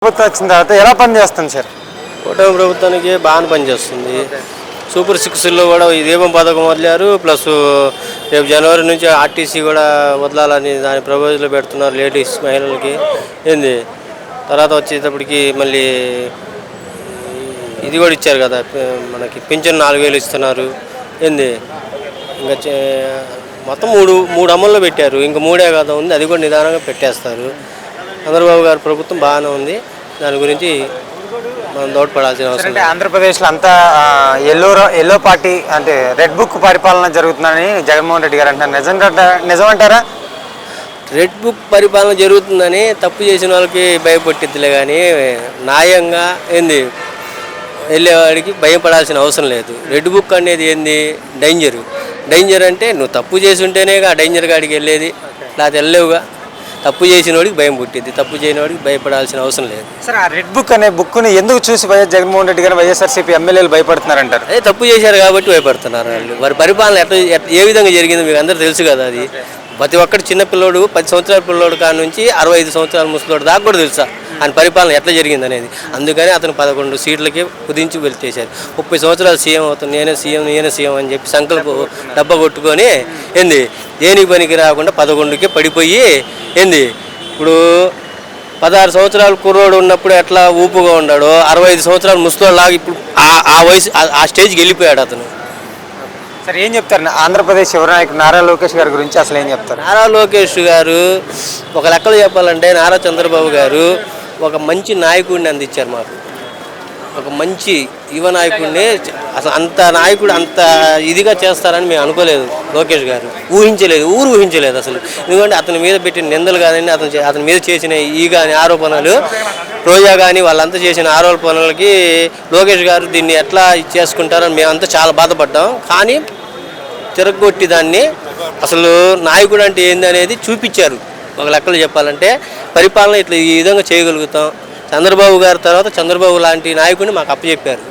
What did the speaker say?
ప్రభుత్వం వచ్చిన తర్వాత ఎలా పనిచేస్తుంది సార్? కూటమి ప్రభుత్వానికి బాగానే పనిచేస్తుంది. సూపర్ సిక్స్లో కూడా ఈ దీపం పథకం వదిలారు. ప్లస్ రేపు జనవరి నుంచి ఆర్టీసీ కూడా వదలాలని దాని ప్రపోజల్ పెడుతున్నారు లేడీస్ మహిళలకి. ఏంది తర్వాత వచ్చేటప్పటికి మళ్ళీ ఇది కూడా ఇచ్చారు కదా, మనకి పింఛన్ 4000 ఇస్తున్నారు. ఏంది ఇంకా మొత్తం మూడు అమల్లో పెట్టారు. ఇంకా మూడే కదా ఉంది, అది కూడా నిదానంగా పెట్టేస్తారు. చంద్రబాబు గారి ప్రభుత్వం బాగానే ఉంది. దాని గురించి మనం దోడ్పడాల్సిన అవసరం. అంటే ఆంధ్రప్రదేశ్లో అంతా ఎల్లో పార్టీ అంటే రెడ్ బుక్ పరిపాలన జరుగుతుందని జగన్మోహన్ రెడ్డి గారు అంటున్నారు. నిజమంటారా? రెడ్ బుక్ పరిపాలన జరుగుతుందని తప్పు చేసిన వాళ్ళకి భయపట్టిద్దిలే, కానీ న్యాయంగా ఏంది వెళ్ళేవాడికి భయపడాల్సిన అవసరం లేదు. రెడ్ బుక్ అనేది ఏంది డేంజర్ అంటే నువ్వు తప్పు చేసి ఉంటేనే ఆ డేంజర్ కాడికి వెళ్ళేది, లేకపోతే వెళ్ళలేవుగా. తప్పు చేసిన వాడికి భయం పుట్టింది, తప్పు చేయని వాడికి భయపడాల్సిన అవసరం లేదు. సార్, ఆ రెడ్ బుక్ అనే బుక్ని ఎందుకు చూసి వైఎస్ జగన్మోహన్ రెడ్డి గారు వైఎస్ఆర్సీపీ ఎమ్మెల్యేలు భయపడుతున్నారంటారు? అదే తప్పు చేశారు కాబట్టి భయపడుతున్నారు వాళ్ళు. వారి పరిపాలన ఏ విధంగా జరిగిందో మీకు అందరూ తెలుసు కదా. అది ప్రతి ఒక్కటి చిన్న పిల్లోడు 10 సంవత్సరాల పిల్లోడు కాడ నుంచి 65 సంవత్సరాల ముసలోడు దాకా కూడా తెలుసా ఆయన పరిపాలన ఎట్లా జరిగింది అనేది. అందుకని అతను 11 సీట్లకి కుదించి వెళ్తేశారు. 30 సంవత్సరాలు సీఎం అవుతుంది, నేనే సీఎం అని చెప్పి సంకల్ప డబ్బా కొట్టుకొని ఏంది దేనికి పనికి రాకుండా 11కి పడిపోయి ఏంది ఇప్పుడు 16 సంవత్సరాల కుర్రోడు ఉన్నప్పుడు ఎట్లా ఊపుగా ఉన్నాడో 65 సంవత్సరాలు ముసలోడు లాగా ఇప్పుడు ఆ వయసు ఆ స్టేజ్కి వెళ్ళిపోయాడు అతను. సార్, ఏం చెప్తారు ఆంధ్రప్రదేశ్ యువ నాయకుడు నారా లోకేష్ గారి గురించి? అసలు ఏం చెప్తారు? నారా లోకేష్ గారు ఒక లెక్కలు చెప్పాలంటే నారా చంద్రబాబు గారు ఒక మంచి నాయకుడిని అందించారు మాకు. ఒక మంచి యువ నాయకుడిని, అసలు అంత నాయకుడు అంత ఇదిగా చేస్తారని మేము అనుకోలేదు. లోకేష్ గారు ఊహించలేదు అసలు. ఎందుకంటే అతని మీద పెట్టిన నిందలు కాదండి, అతని మీద చేసిన కానీ ఆరోపణలు, రోజా కానీ వాళ్ళంతా చేసిన ఆరోపణలకి లోకేష్ గారు దీన్ని ఎట్లా చేసుకుంటారని మేమంతా చాలా బాధపడ్డాం. కానీ తిరగొట్టి దాన్ని అసలు నాయకుడు అంటే ఏంది అనేది చూపించారు. ఒక లెక్కలు చెప్పాలంటే పరిపాలన ఇట్లా ఈ విధంగా చేయగలుగుతాం. చంద్రబాబు గారి తర్వాత చంద్రబాబు లాంటి నాయకుడిని మాకు అప్పచెప్పారు.